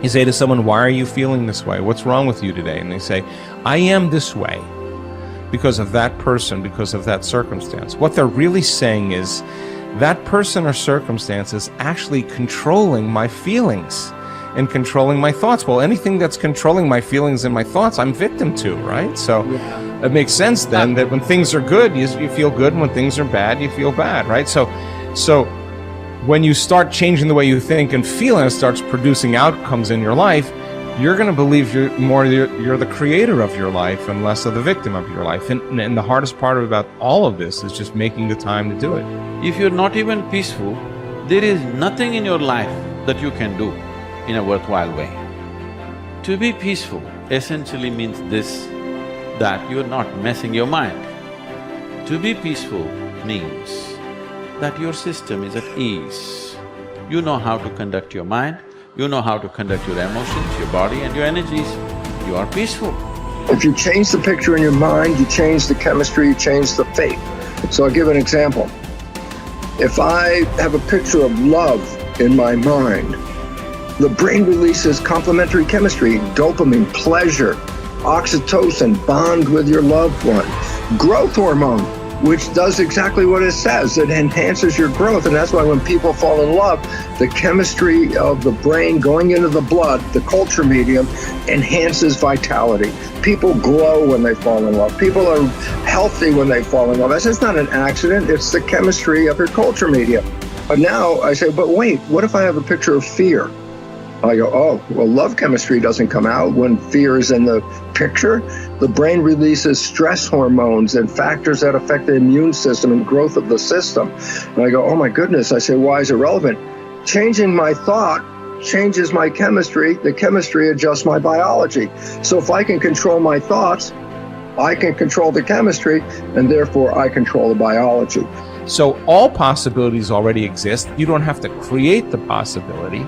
You say to someone, why are you feeling this way? What's wrong with you today? And they say, I am this way because of that person, because of that circumstance. What they're really saying is, that person or circumstance is actually controlling my feelings and controlling my thoughts. Well, anything that's controlling my feelings and my thoughts, I'm victim to, right? So it makes sense then that when things are good, you feel good, and when things are bad, you feel bad, right? So when you start changing the way you think and feel, and it starts producing outcomes in your life, you're going to believe you're the creator of your life and less of the victim of your life. And the hardest part about all of this is just making the time to do it. If you're not even peaceful, there is nothing in your life that you can do in a worthwhile way. To be peaceful essentially means this, that you're not messing your mind. To be peaceful means that your system is at ease. You know how to conduct your mind, you know how to conduct your emotions, your body and your energies. You are peaceful. If you change the picture in your mind, you change the chemistry, you change the fate. So I'll give an example. If I have a picture of love in my mind, the brain releases complementary chemistry, dopamine, pleasure, oxytocin, bond with your loved one, growth hormone, which does exactly what it says. It enhances your growth, and that's why when people fall in love, the chemistry of the brain going into the blood, the culture medium, enhances vitality. People glow when they fall in love. People are healthy when they fall in love. That's not an accident, it's the chemistry of your culture medium. But now I say, but wait, what if I have a picture of fear? I go, oh, well, love chemistry doesn't come out when fear is in the picture. The brain releases stress hormones and factors that affect the immune system and growth of the system. And I go, oh my goodness. I say, why is it relevant? Changing my thought changes my chemistry. The chemistry adjusts my biology. So if I can control my thoughts, I can control the chemistry, and therefore I control the biology. So all possibilities already exist. You don't have to create the possibility.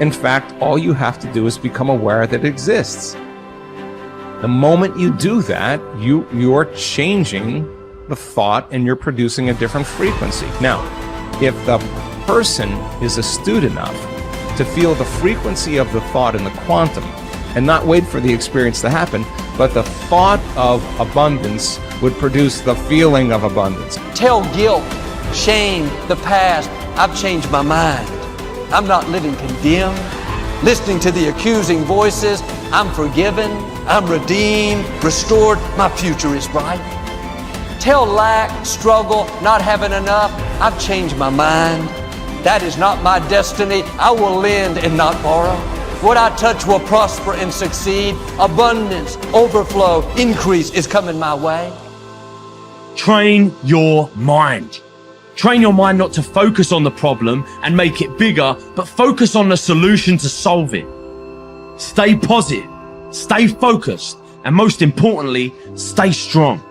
In fact, all you have to do is become aware that it exists. The moment you do that, you're changing the thought and you're producing a different frequency. Now, if the person is astute enough to feel the frequency of the thought in the quantum and not wait for the experience to happen, but the thought of abundance would produce the feeling of abundance. Tell guilt, shame, the past, I've changed my mind. I'm not living condemned. Listening to the accusing voices, I'm forgiven, I'm redeemed, restored, my future is bright. Tell lack, struggle, not having enough, I've changed my mind. That is not my destiny. I will lend and not borrow. What I touch will prosper and succeed. Abundance, overflow, increase is coming my way. Train your mind. Train your mind not to focus on the problem and make it bigger, but focus on the solution to solve it. Stay positive, stay focused, and most importantly, stay strong.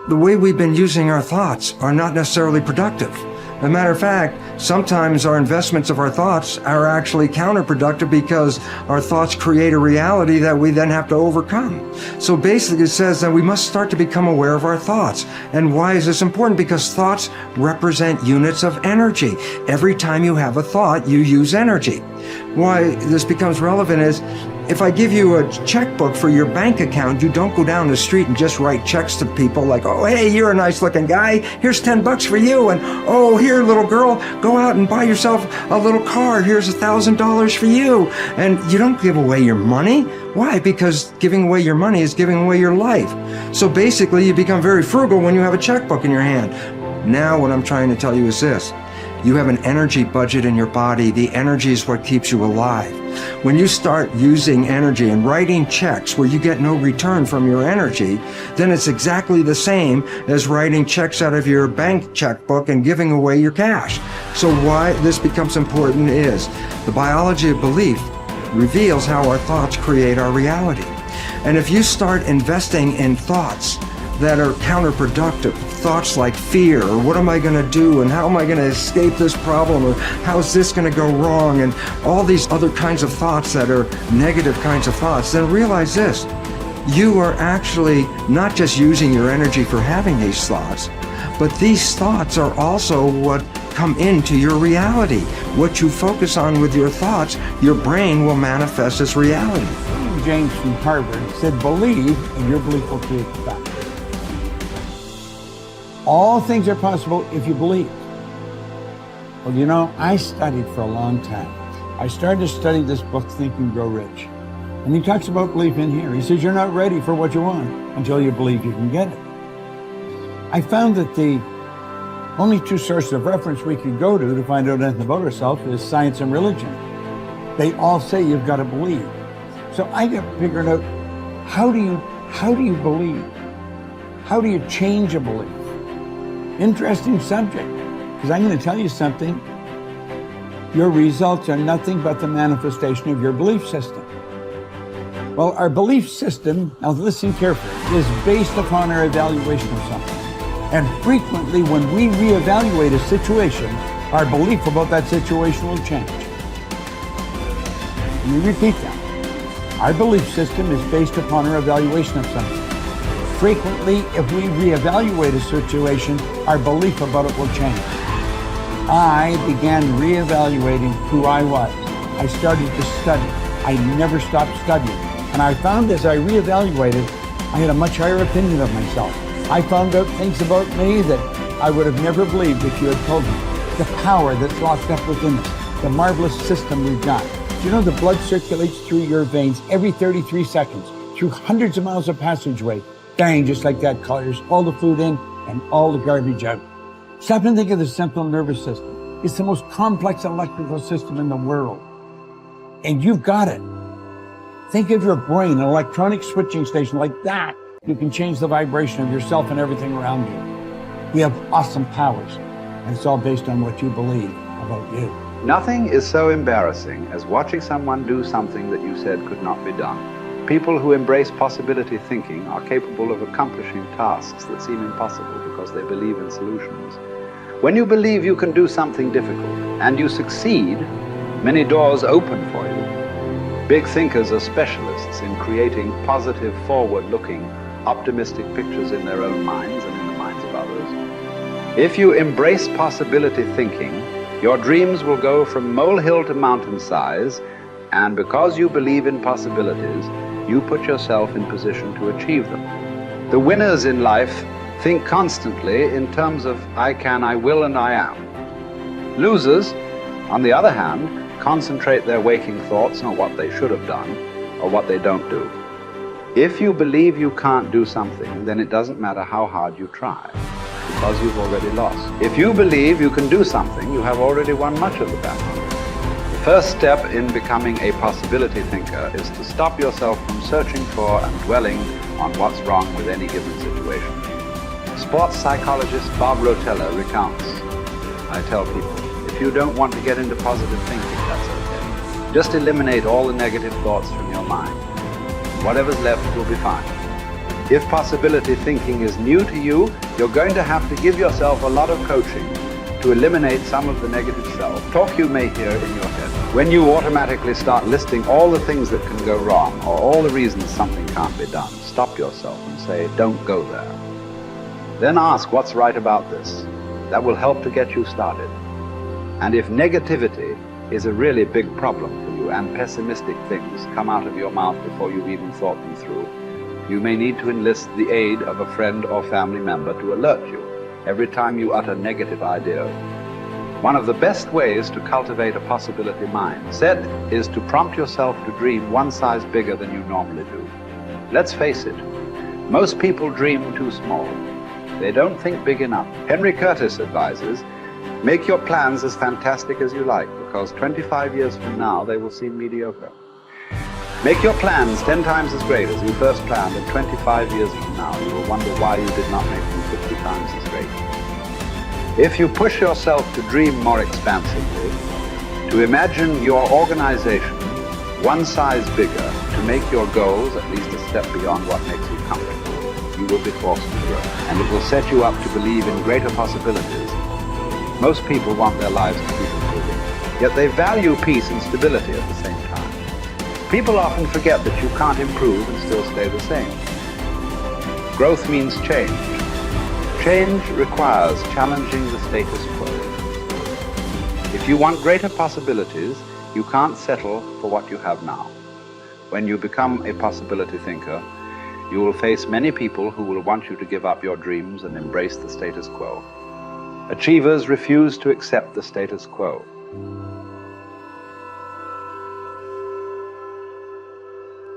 The way we've been using our thoughts are not necessarily productive. As a matter of fact, sometimes our investments of our thoughts are actually counterproductive because our thoughts create a reality that we then have to overcome. So basically it says that we must start to become aware of our thoughts. And why is this important? Because thoughts represent units of energy. Every time you have a thought, you use energy. Why this becomes relevant is, if I give you a checkbook for your bank account, you don't go down the street and just write checks to people like, oh, hey, you're a nice looking guy. Here's $10 for you. And, oh, here, little girl, go out and buy yourself a little car. Here's $1,000 for you. And you don't give away your money. Why? Because giving away your money is giving away your life. So basically, you become very frugal when you have a checkbook in your hand. Now, what I'm trying to tell you is this. You have an energy budget in your body. The energy is what keeps you alive. When you start using energy and writing checks where you get no return from your energy, then it's exactly the same as writing checks out of your bank checkbook and giving away your cash. So why this becomes important is the biology of belief reveals how our thoughts create our reality. And if you start investing in thoughts that are counterproductive, thoughts like fear, or what am I going to do, and how am I going to escape this problem, or how's this going to go wrong, and all these other kinds of thoughts that are negative kinds of thoughts, then realize this. You are actually not just using your energy for having these thoughts, but these thoughts are also what come into your reality. What you focus on with your thoughts, your brain will manifest as reality. James from Harvard said, believe and your belief will create the fact. All things are possible if you believe. Well, you know, I studied for a long time. I started to study this book, Think and Grow Rich. And he talks about belief in here. He says, you're not ready for what you want until you believe you can get it. I found that the only two sources of reference we could go to find out anything about ourselves is science and religion. They all say you've got to believe. So I got figured out, how do you believe? How do you change a belief? Interesting subject, because I'm going to tell you something. Your results are nothing but the manifestation of your belief system. Well, our belief system, now listen carefully, is based upon our evaluation of something. And frequently when we reevaluate a situation, our belief about that situation will change. Let me repeat that. Our belief system is based upon our evaluation of something. Frequently, if we reevaluate a situation, our belief about it will change. I began reevaluating who I was. I started to study. I never stopped studying. And I found as I reevaluated, I had a much higher opinion of myself. I found out things about me that I would have never believed if you had told me. The power that's locked up within us, the marvelous system we've got. Do you know the blood circulates through your veins every 33 seconds, through hundreds of miles of passageway? Bang, just like that, clears all the food in and all the garbage out. Stop and think of the central nervous system. It's the most complex electrical system in the world. And you've got it. Think of your brain, an electronic switching station like that. You can change the vibration of yourself and everything around you. You have awesome powers. And it's all based on what you believe about you. Nothing is so embarrassing as watching someone do something that you said could not be done. People who embrace possibility thinking are capable of accomplishing tasks that seem impossible because they believe in solutions. When you believe you can do something difficult and you succeed, many doors open for you. Big thinkers are specialists in creating positive, forward-looking, optimistic pictures in their own minds and in the minds of others. If you embrace possibility thinking, your dreams will go from molehill to mountain size, and because you believe in possibilities, you put yourself in position to achieve them. The winners in life think constantly in terms of I can, I will, and I am. Losers, on the other hand, concentrate their waking thoughts on what they should have done or what they don't do. If you believe you can't do something, then it doesn't matter how hard you try, because you've already lost. If you believe you can do something, you have already won much of the battle. The first step in becoming a possibility thinker is to stop yourself from searching for and dwelling on what's wrong with any given situation. Sports psychologist Bob Rotella recounts, I tell people, if you don't want to get into positive thinking, that's okay. Just eliminate all the negative thoughts from your mind. Whatever's left will be fine. If possibility thinking is new to you, you're going to have to give yourself a lot of coaching to eliminate some of the negative self-talk you may hear in your head. When you automatically start listing all the things that can go wrong or all the reasons something can't be done, stop yourself and say, don't go there. Then ask what's right about this. That will help to get you started. And if negativity is a really big problem for you and pessimistic things come out of your mouth before you've even thought them through, you may need to enlist the aid of a friend or family member to alert you every time you utter negative ideas. One of the best ways to cultivate a possibility mindset is to prompt yourself to dream one size bigger than you normally do. Let's face it, most people dream too small. They don't think big enough. Henry Curtis advises, make your plans as fantastic as you like, because 25 years from now they will seem mediocre. Make your plans 10 times as great as you first planned, and 25 years from now you will wonder why you did not make them 50 times as great. If you push yourself to dream more expansively, to imagine your organization one size bigger, to make your goals at least a step beyond what makes you comfortable, you will be forced to grow. And it will set you up to believe in greater possibilities. Most people want their lives to keep improving, yet they value peace and stability at the same time. People often forget that you can't improve and still stay the same. Growth means change. Change requires challenging the status quo. If you want greater possibilities, you can't settle for what you have now. When you become a possibility thinker, you will face many people who will want you to give up your dreams and embrace the status quo. Achievers refuse to accept the status quo.